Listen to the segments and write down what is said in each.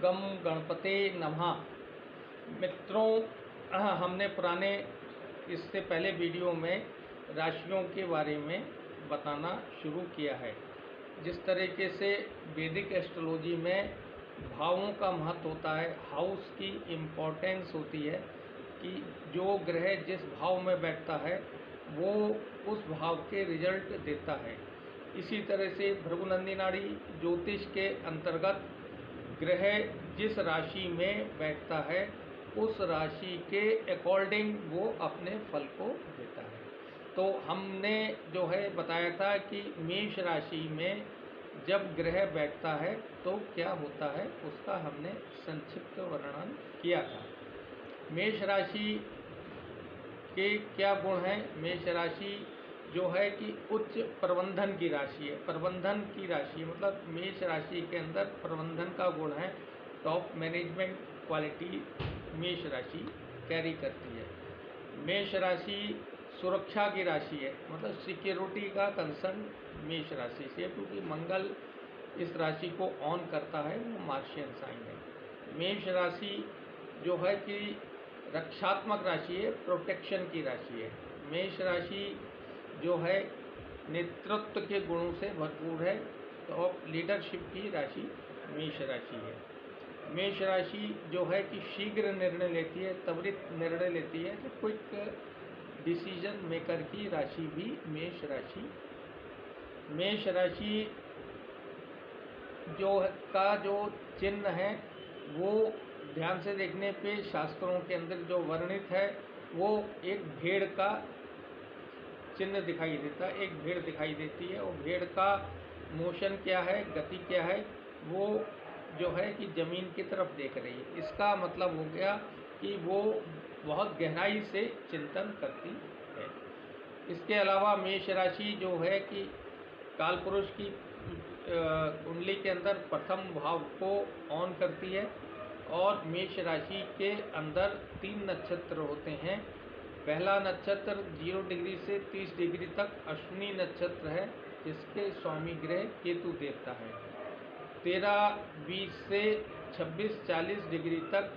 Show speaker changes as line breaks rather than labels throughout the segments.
गम गणपते नमः। मित्रों, हमने पुराने इससे पहले वीडियो में राशियों के बारे में बताना शुरू किया है। जिस तरीके से वैदिक एस्ट्रोलॉजी में भावों का महत्व होता है, हाउस की इम्पोर्टेंस होती है कि जो ग्रह जिस भाव में बैठता है वो उस भाव के रिजल्ट देता है। इसी तरह से भृगुनंदी नाड़ी ज्योतिष के अंतर्गत ग्रह जिस राशि में बैठता है उस राशि के अकॉर्डिंग वो अपने फल को देता है। तो हमने जो है बताया था कि मेष राशि में जब ग्रह बैठता है तो क्या होता है उसका हमने संक्षिप्त वर्णन किया था। मेष राशि के क्या गुण हैं? मेष राशि जो है कि उच्च प्रबंधन की राशि है। प्रबंधन की राशि मतलब मेष राशि के अंदर प्रबंधन का गुण है। टॉप मैनेजमेंट क्वालिटी मेष राशि कैरी करती है। मेष राशि सुरक्षा की राशि है, मतलब सिक्योरिटी का कंसर्न मेष राशि से, क्योंकि मंगल इस राशि को ऑन करता है, वो मार्शियन साइन है। मेष राशि जो है कि रक्षात्मक राशि है, प्रोटेक्शन की राशि है। मेष राशि जो है नेतृत्व के गुणों से भरपूर है, तो लीडरशिप की राशि मेष राशि है। मेष राशि जो है कि शीघ्र निर्णय लेती है, त्वरित निर्णय लेती है, तो क्विक डिसीजन मेकर की राशि भी मेष राशि। मेष राशि जो चिन्ह है वो ध्यान से देखने पे शास्त्रों के अंदर जो वर्णित है वो एक भेड़ का चिन्ह दिखाई देता है, एक भेड़ दिखाई देती है। और भेड़ का मोशन क्या है, गति क्या है, वो जो है कि जमीन की तरफ देख रही है। इसका मतलब हो गया कि वो बहुत गहराई से चिंतन करती है। इसके अलावा मेष राशि जो है कि कालपुरुष की कुंडली के अंदर प्रथम भाव को ऑन करती है। और मेष राशि के अंदर 3 नक्षत्र होते हैं। पहला नक्षत्र 0 डिग्री से 30 डिग्री तक अश्विनी नक्षत्र है, जिसके स्वामी ग्रह केतु देवता है। 13-20 से 26-40 डिग्री तक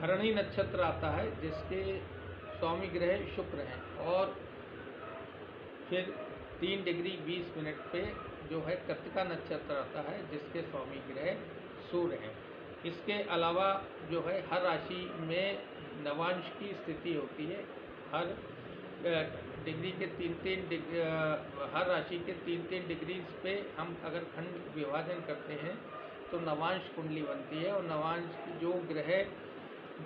भरणी नक्षत्र आता है, जिसके स्वामी ग्रह शुक्र हैं। और फिर 3 डिग्री 20 मिनट पे जो है कृत्तिका नक्षत्र आता है, जिसके स्वामी ग्रह सूर्य हैं। इसके अलावा जो है हर राशि में नवांश की स्थिति होती है। हर डिग्री के 3-3 डिग्री, हर राशि के 3-3 डिग्री पे हम अगर खंड विभाजन करते हैं तो नवांश कुंडली बनती है। और नवांश जो ग्रह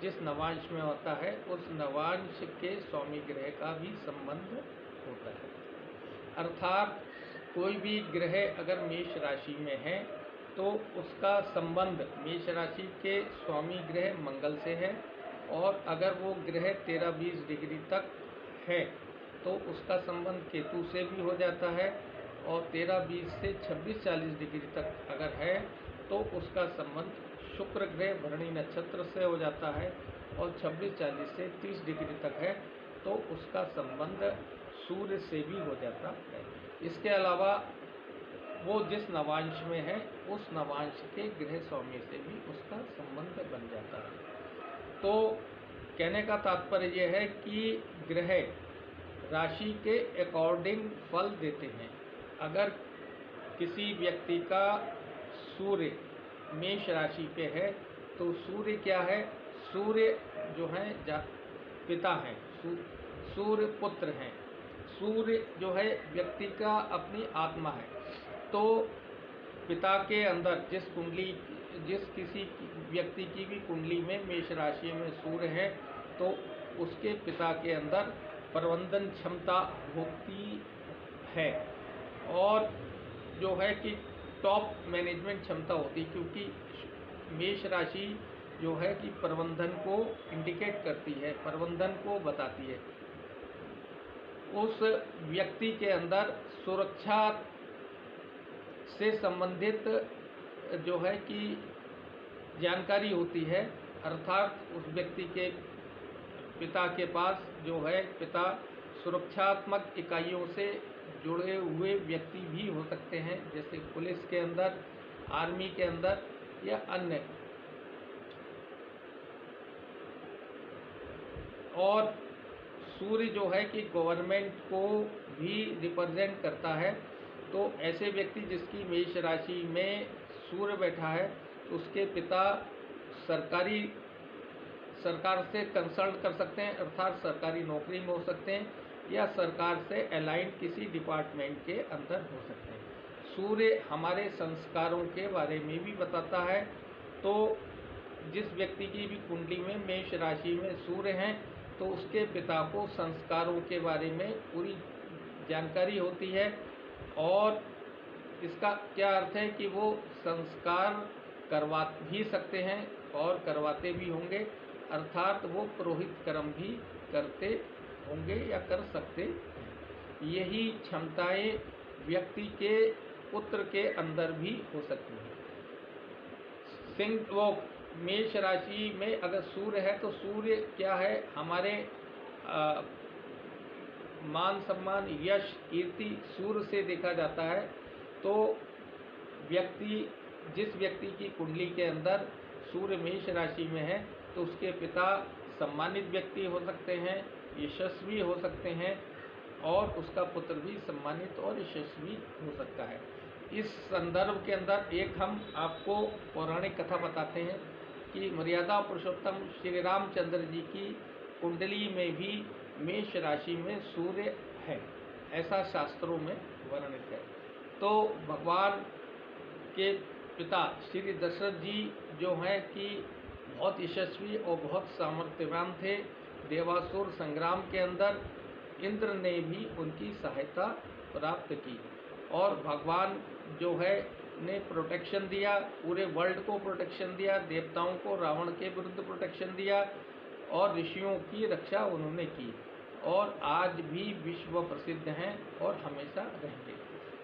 जिस नवांश में होता है उस नवांश के स्वामी ग्रह का भी संबंध होता है। अर्थात कोई भी ग्रह अगर मेष राशि में है तो उसका संबंध मेष राशि के स्वामी ग्रह मंगल से है। और अगर वो ग्रह 13-20 डिग्री तक है तो उसका संबंध केतु से भी हो जाता है। और 13-20 से 26-40 डिग्री तक अगर है तो उसका संबंध शुक्र ग्रह भरणी नक्षत्र से हो जाता है। और 26-40 से 30 डिग्री तक है तो उसका संबंध सूर्य से भी हो जाता है। इसके अलावा वो जिस नवांश में है उस नवांश के ग्रह स्वामी से भी उसका संबंध बन जाता है। तो कहने का तात्पर्य यह है कि ग्रह राशि के अकॉर्डिंग फल देते हैं। अगर किसी व्यक्ति का सूर्य मेष राशि पे है तो सूर्य क्या है, सूर्य जो है पिता हैं, सूर्य पुत्र हैं। सूर्य जो है व्यक्ति का अपनी आत्मा है। तो पिता के अंदर जिस किसी व्यक्ति की भी कुंडली में मेष राशि में सूर्य है तो उसके पिता के अंदर प्रबंधन क्षमता होती है। और जो है कि टॉप मैनेजमेंट क्षमता होती, क्योंकि मेष राशि जो है कि प्रबंधन को इंडिकेट करती है, प्रबंधन को बताती है। उस व्यक्ति के अंदर सुरक्षा से संबंधित जो है कि जानकारी होती है। अर्थात उस व्यक्ति के पिता के पास जो है, पिता सुरक्षात्मक इकाइयों से जुड़े हुए व्यक्ति भी हो सकते हैं, जैसे पुलिस के अंदर, आर्मी के अंदर या अन्य। और सूर्य जो है कि गवर्नमेंट को भी रिप्रेजेंट करता है। तो ऐसे व्यक्ति जिसकी मेष राशि में सूर्य बैठा है तो उसके पिता सरकार से कंसल्ट कर सकते हैं, अर्थात सरकारी नौकरी में हो सकते हैं या सरकार से अलाइंड किसी डिपार्टमेंट के अंदर हो सकते हैं। सूर्य हमारे संस्कारों के बारे में भी बताता है। तो जिस व्यक्ति की भी कुंडली में मेष राशि में सूर्य हैं तो उसके पिता को संस्कारों के बारे में पूरी जानकारी होती है। और इसका क्या अर्थ है कि वो संस्कार करवा भी सकते हैं और करवाते भी होंगे, अर्थात वो पुरोहित कर्म भी करते होंगे या कर सकते हैं। यही क्षमताएं व्यक्ति के पुत्र के अंदर भी हो सकती हैं। वो मेष राशि में अगर सूर्य है तो सूर्य क्या है, हमारे मान सम्मान यश कीर्ति सूर्य से देखा जाता है। तो जिस व्यक्ति की कुंडली के अंदर सूर्य मेष राशि में है तो उसके पिता सम्मानित व्यक्ति हो सकते हैं, यशस्वी हो सकते हैं और उसका पुत्र भी सम्मानित और यशस्वी हो सकता है। इस संदर्भ के अंदर एक हम आपको पौराणिक कथा बताते हैं कि मर्यादा पुरुषोत्तम श्री रामचंद्र जी की कुंडली में भी मेष राशि में सूर्य है, ऐसा शास्त्रों में वर्णित है। तो भगवान के पिता श्री दशरथ जी जो हैं कि बहुत यशस्वी और बहुत सामर्थ्यवान थे। देवासुर संग्राम के अंदर इंद्र ने भी उनकी सहायता प्राप्त की और भगवान जो है ने प्रोटेक्शन दिया, पूरे वर्ल्ड को प्रोटेक्शन दिया, देवताओं को रावण के विरुद्ध प्रोटेक्शन दिया और ऋषियों की रक्षा उन्होंने की और आज भी विश्व प्रसिद्ध हैं और हमेशा रहेंगे।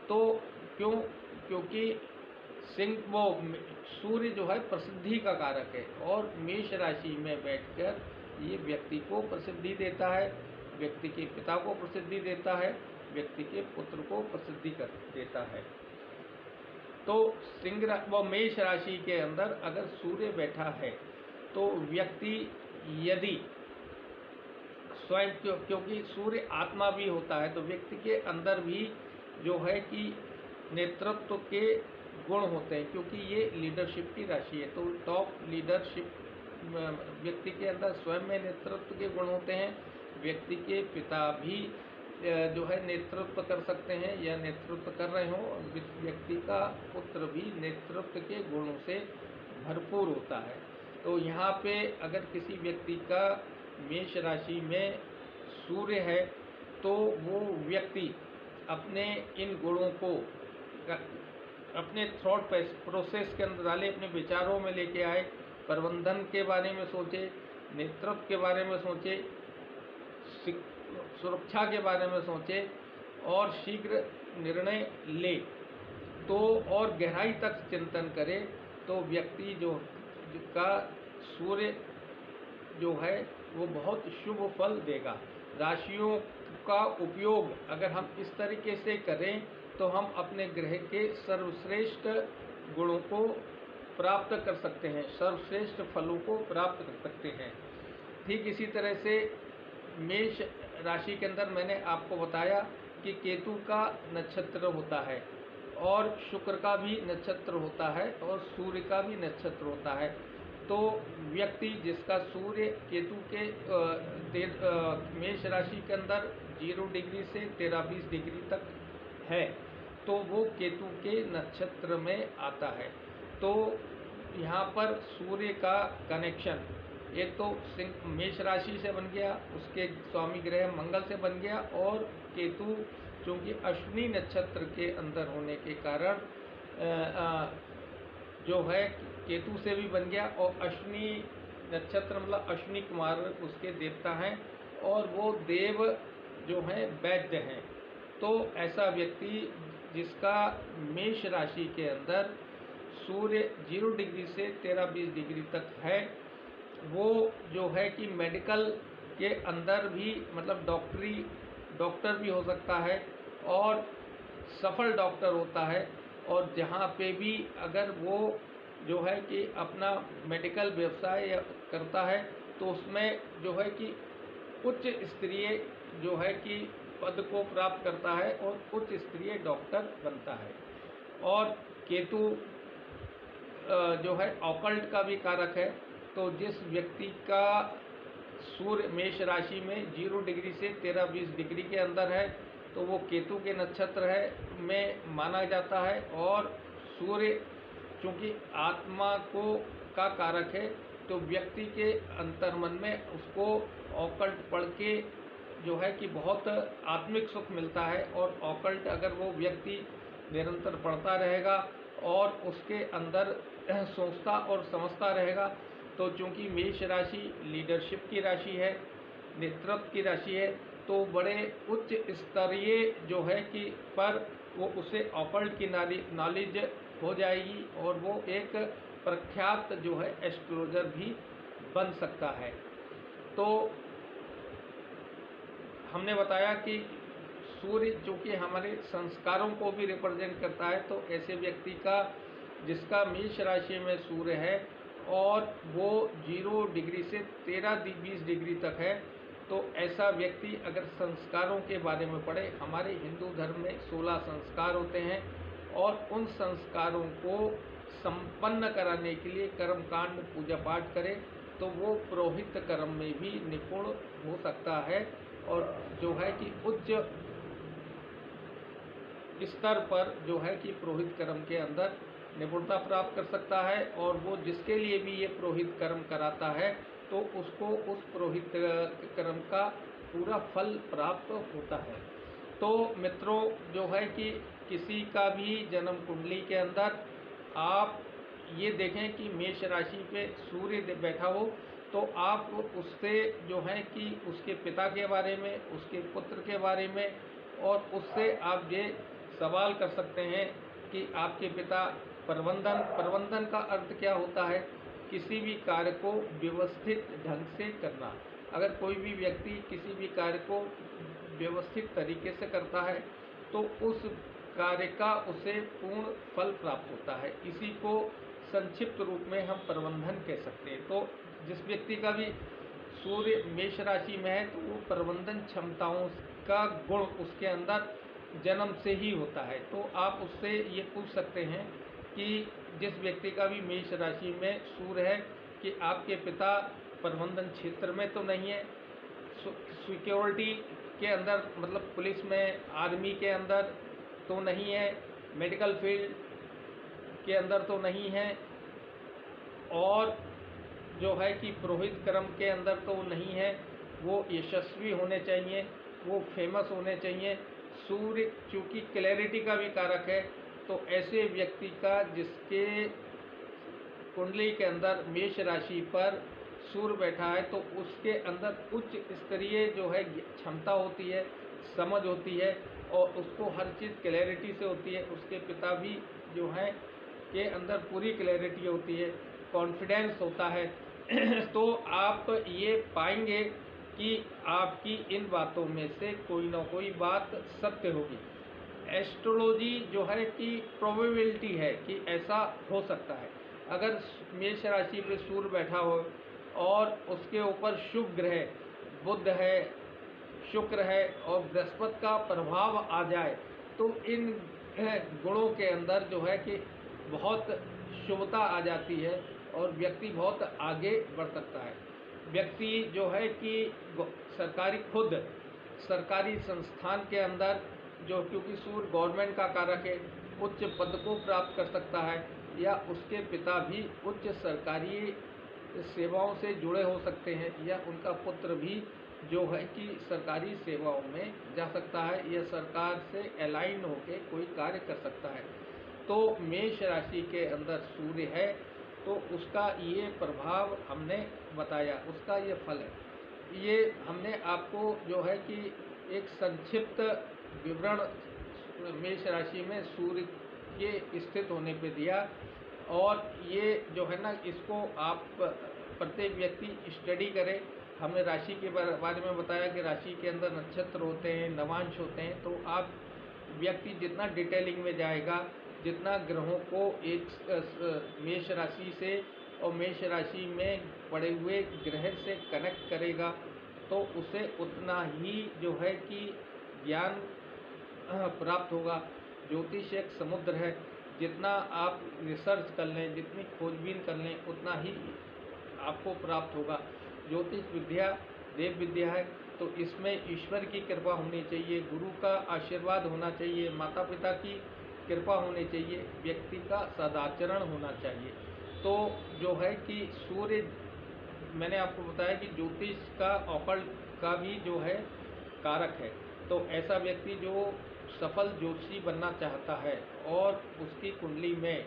तो क्योंकि वो सूर्य जो है प्रसिद्धि का कारक है और मेष राशि में बैठकर ये व्यक्ति को प्रसिद्धि देता है, व्यक्ति के पिता को प्रसिद्धि देता है, व्यक्ति के पुत्र को प्रसिद्धि कर देता है। तो वो मेष राशि के अंदर अगर सूर्य बैठा है तो व्यक्ति यदि स्वयं, क्योंकि सूर्य आत्मा भी होता है तो व्यक्ति के अंदर भी जो है कि नेतृत्व के गुण होते हैं, क्योंकि ये लीडरशिप की राशि है। तो टॉप लीडरशिप व्यक्ति के अंदर स्वयं में नेतृत्व के गुण होते हैं। व्यक्ति के पिता भी जो है नेतृत्व कर सकते हैं या नेतृत्व कर रहे हों, व्यक्ति का पुत्र भी नेतृत्व के गुणों से भरपूर होता है। तो यहाँ पे अगर किसी व्यक्ति का मेष राशि में सूर्य है तो वो व्यक्ति अपने इन गुणों को अपने थॉट प्रोसेस के अंदर डाले, अपने विचारों में लेके आए, प्रबंधन के बारे में सोचे, नेतृत्व के बारे में सोचे, सुरक्षा के बारे में सोचे और शीघ्र निर्णय ले तो और गहराई तक चिंतन करे तो व्यक्ति जो का सूर्य जो है वो बहुत शुभ फल देगा। राशियों का उपयोग अगर हम इस तरीके से करें तो हम अपने ग्रह के सर्वश्रेष्ठ गुणों को प्राप्त कर सकते हैं, सर्वश्रेष्ठ फलों को प्राप्त कर सकते हैं। ठीक इसी तरह से मेष राशि के अंदर मैंने आपको बताया कि केतु का नक्षत्र होता है और शुक्र का भी नक्षत्र होता है और सूर्य का भी नक्षत्र होता है। तो व्यक्ति जिसका सूर्य केतु के मेष राशि के अंदर 0 डिग्री से 13-20 डिग्री तक है तो वो केतु के नक्षत्र में आता है। तो यहाँ पर सूर्य का कनेक्शन एक तो मेष राशि से बन गया, उसके स्वामी ग्रह मंगल से बन गया और केतु चूँकि अश्विनी नक्षत्र के अंदर होने के कारण जो है केतु से भी बन गया और अश्विनी नक्षत्र मतलब अश्विनी कुमार उसके देवता हैं और वो देव जो हैं वैद्य हैं। तो ऐसा व्यक्ति जिसका मेष राशि के अंदर सूर्य 0 डिग्री से 13-20 डिग्री तक है वो जो है कि मेडिकल के अंदर भी मतलब डॉक्टर भी हो सकता है और सफल डॉक्टर होता है। और जहाँ पे भी अगर वो जो है कि अपना मेडिकल व्यवसाय करता है तो उसमें जो है कि उच्च स्तरीय जो है कि पद को प्राप्त करता है और उच्च स्तरीय डॉक्टर बनता है। और केतु जो है ऑकल्ट का भी कारक है। तो जिस व्यक्ति का सूर्य मेष राशि में 0 डिग्री से 13-20 डिग्री के अंदर है तो वो केतु के नक्षत्र है में माना जाता है। और सूर्य चूँकि आत्मा को का कारक है तो व्यक्ति के अंतर्मन में उसको ऑकल्ट पढ़ के जो है कि बहुत आत्मिक सुख मिलता है। और ऑकल्ट अगर वो व्यक्ति निरंतर पढ़ता रहेगा और उसके अंदर सोचता और समझता रहेगा तो चूँकि मेष राशि लीडरशिप की राशि है, नेतृत्व की राशि है, तो बड़े उच्च स्तरीय जो है कि पर वो उसे ऑकल्ट की नॉलेज हो जाएगी और वो एक प्रख्यात जो है एस्ट्रोलॉजर भी बन सकता है। तो हमने बताया कि सूर्य चूँकि हमारे संस्कारों को भी रिप्रेजेंट करता है तो ऐसे व्यक्ति का जिसका मेष राशि में सूर्य है और वो 0 डिग्री से 13-20 डिग्री तक है तो ऐसा व्यक्ति अगर संस्कारों के बारे में पढ़े, हमारे हिंदू धर्म में 16 संस्कार होते हैं और उन संस्कारों को संपन्न कराने के लिए कर्मकांड पूजा पाठ करे तो वो पुरोहित कर्म में भी निपुण हो सकता है और जो है कि उच्च स्तर पर जो है कि पुरोहित कर्म के अंदर निपुणता प्राप्त कर सकता है। और वो जिसके लिए भी ये पुरोहित कर्म कराता है तो उसको उस पुरोहित कर्म का पूरा फल प्राप्त होता है। तो मित्रों जो है कि किसी का भी जन्म कुंडली के अंदर आप ये देखें कि मेष राशि पे सूर्य बैठा हो तो आप उससे जो है कि उसके पिता के बारे में, उसके पुत्र के बारे में और उससे आप ये सवाल कर सकते हैं कि आपके पिता प्रबंधन का अर्थ क्या होता है? किसी भी कार्य को व्यवस्थित ढंग से करना। अगर कोई भी व्यक्ति किसी भी कार्य को व्यवस्थित तरीके से करता है तो उस कार्य का उसे पूर्ण फल प्राप्त होता है। इसी को संक्षिप्त रूप में हम प्रबंधन कह सकते हैं। तो जिस व्यक्ति का भी सूर्य मेष राशि में है तो वो प्रबंधन क्षमताओं का गुण उसके अंदर जन्म से ही होता है। तो आप उससे ये पूछ सकते हैं कि जिस व्यक्ति का भी मेष राशि में सूर्य है कि आपके पिता प्रबंधन क्षेत्र में तो नहीं है, सिक्योरिटी के अंदर मतलब पुलिस में, आर्मी के अंदर तो नहीं है, मेडिकल फील्ड के अंदर तो नहीं है और जो है कि पुरोहित कर्म के अंदर तो नहीं है। वो यशस्वी होने चाहिए, वो फेमस होने चाहिए। सूर्य चूँकि क्लैरिटी का भी कारक है तो ऐसे व्यक्ति का जिसके कुंडली के अंदर मेष राशि पर सूर्य बैठा है तो उसके अंदर उच्च स्तरीय जो है क्षमता होती है, समझ होती है और उसको हर चीज़ क्लैरिटी से होती है। उसके पिता भी जो हैं के अंदर पूरी क्लैरिटी होती है, कॉन्फिडेंस होता है। तो आप ये पाएंगे कि आपकी इन बातों में से कोई ना कोई बात सत्य होगी। एस्ट्रोलॉजी जो है कि प्रोबेबिलिटी है कि ऐसा हो सकता है। अगर मेष राशि पे सूर्य बैठा हो और उसके ऊपर शुभ ग्रह बुध है, शुक्र है और बृहस्पति का प्रभाव आ जाए तो इन गुणों के अंदर जो है कि बहुत शुभता आ जाती है और व्यक्ति बहुत आगे बढ़ सकता है। व्यक्ति जो है कि सरकारी संस्थान के अंदर जो क्योंकि सूर्य गवर्नमेंट का कारक है उच्च पद को प्राप्त कर सकता है या उसके पिता भी उच्च सरकारी सेवाओं से जुड़े हो सकते हैं या उनका पुत्र भी जो है कि सरकारी सेवाओं में जा सकता है या सरकार से अलाइन होकर कोई कार्य कर सकता है। तो मेष राशि के अंदर सूर्य है तो उसका ये प्रभाव हमने बताया, उसका ये फल है। ये हमने आपको जो है कि एक संक्षिप्त विवरण मेष राशि में सूर्य के स्थित होने पे दिया और ये जो है ना इसको आप प्रत्येक व्यक्ति स्टडी करें। हमने राशि के बारे में बताया कि राशि के अंदर नक्षत्र होते हैं, नवांश होते हैं। तो आप व्यक्ति जितना डिटेलिंग में जाएगा जितना ग्रहों को एक मेष राशि से और मेष राशि में पड़े हुए ग्रह से कनेक्ट करेगा, तो उसे उतना ही जो है कि ज्ञान प्राप्त होगा। ज्योतिष एक समुद्र है, जितना आप रिसर्च कर लें, जितनी खोजबीन कर लें, उतना ही आपको प्राप्त होगा। ज्योतिष विद्या देव विद्या है, तो इसमें ईश्वर की कृपा होनी चाहिए, गुरु का आशीर्वाद होना चाहिए, माता पिता की कृपा होनी चाहिए, व्यक्ति का सदाचरण होना चाहिए। तो जो है कि सूर्य, मैंने आपको बताया कि ज्योतिष का ऑकल्ट का भी जो है कारक है। तो ऐसा व्यक्ति जो सफल ज्योतिषी बनना चाहता है और उसकी कुंडली में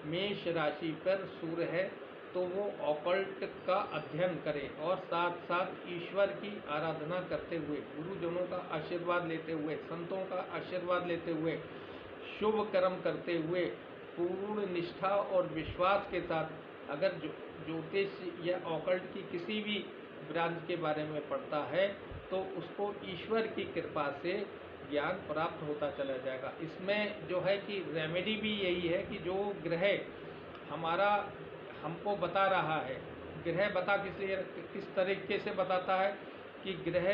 मेष राशि पर सूर्य है, तो वो ऑकल्ट का अध्ययन करे और साथ साथ ईश्वर की आराधना करते हुए, गुरुजनों का आशीर्वाद लेते हुए, संतों का आशीर्वाद लेते हुए, शुभ कर्म करते हुए, पूर्ण निष्ठा और विश्वास के साथ अगर ज्योतिष या ऑकल्ट की किसी भी ब्रांच के बारे में पढ़ता है, तो उसको ईश्वर की कृपा से ज्ञान प्राप्त होता चला जाएगा। इसमें जो है कि रेमेडी भी यही है कि जो ग्रह हमारा हमको बता रहा है, ग्रह बता किस तरीके से बताता है कि ग्रह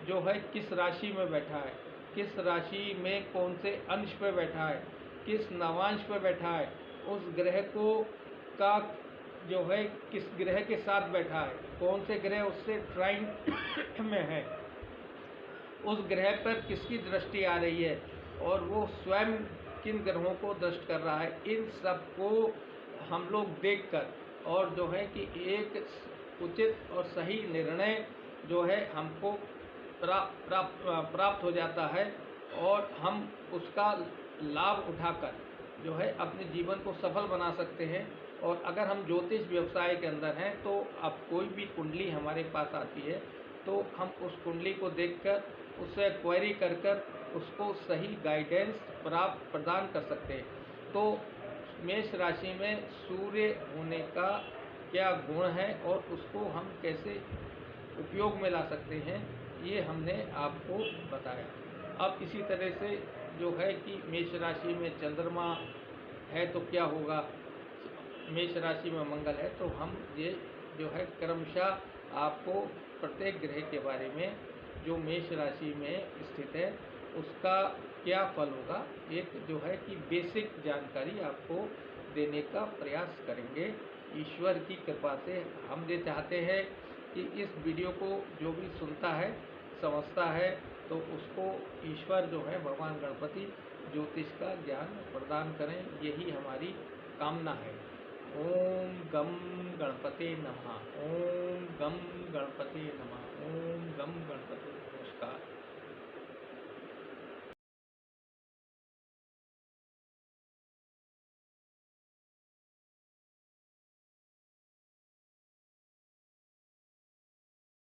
जो है किस राशि में बैठा है, किस राशि में कौन से अंश पे बैठा है, किस नवांश पे बैठा है, उस ग्रह को का जो है किस ग्रह के साथ बैठा है, कौन से ग्रह उससे ट्राइन में है, उस ग्रह पर किसकी दृष्टि आ रही है और वो स्वयं किन ग्रहों को दृष्ट कर रहा है, इन सब को हम लोग देखकर और जो है कि एक उचित और सही निर्णय जो है हमको प्राप्त हो जाता है और हम उसका लाभ उठाकर जो है अपने जीवन को सफल बना सकते हैं। और अगर हम ज्योतिष व्यवसाय के अंदर हैं, तो अब कोई भी कुंडली हमारे पास आती है, तो हम उस कुंडली को देखकर उससे क्वेरी कर कर उसको सही गाइडेंस प्रदान कर सकते हैं। तो मेष राशि में सूर्य होने का क्या गुण है और उसको हम कैसे उपयोग में ला सकते हैं, ये हमने आपको बताया। अब इसी तरह से जो है कि मेष राशि में चंद्रमा है तो क्या होगा, मेष राशि में मंगल है, तो हम ये जो है क्रमशः आपको प्रत्येक ग्रह के बारे में जो मेष राशि में स्थित है उसका क्या फल होगा, एक जो है कि बेसिक जानकारी आपको देने का प्रयास करेंगे ईश्वर की कृपा से। हम ये चाहते हैं कि इस वीडियो को जो भी सुनता है, समझता है, तो उसको ईश्वर जो है भगवान गणपति ज्योतिष का ज्ञान प्रदान करें, यही हमारी कामना है। ओम गम गणपते नमः। ओम गम गणपते नमः।